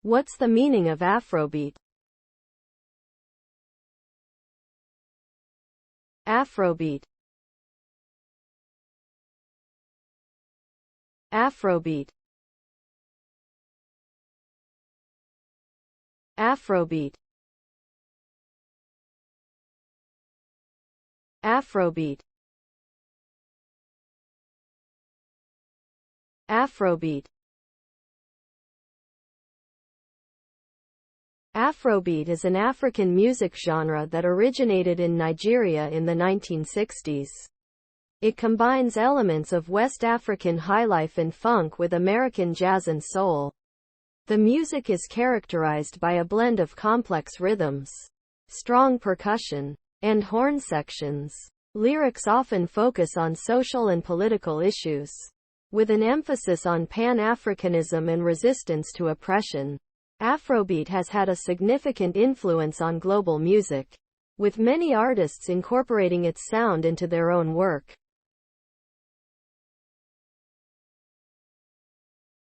What's the meaning of afrobeat? Afrobeat. Afrobeat. Afrobeat. Afrobeat. Afrobeat. Afrobeat is an African music genre that originated in Nigeria in the 1960s. It combines elements of West African highlife and funk with American jazz and soul. The music is characterized by a blend of complex rhythms, strong percussion, and horn sections. Lyrics often focus on social and political issues, with an emphasis on Pan-Africanism and resistance to oppression. Afrobeat has had a significant influence on global music, with many artists incorporating its sound into their own work.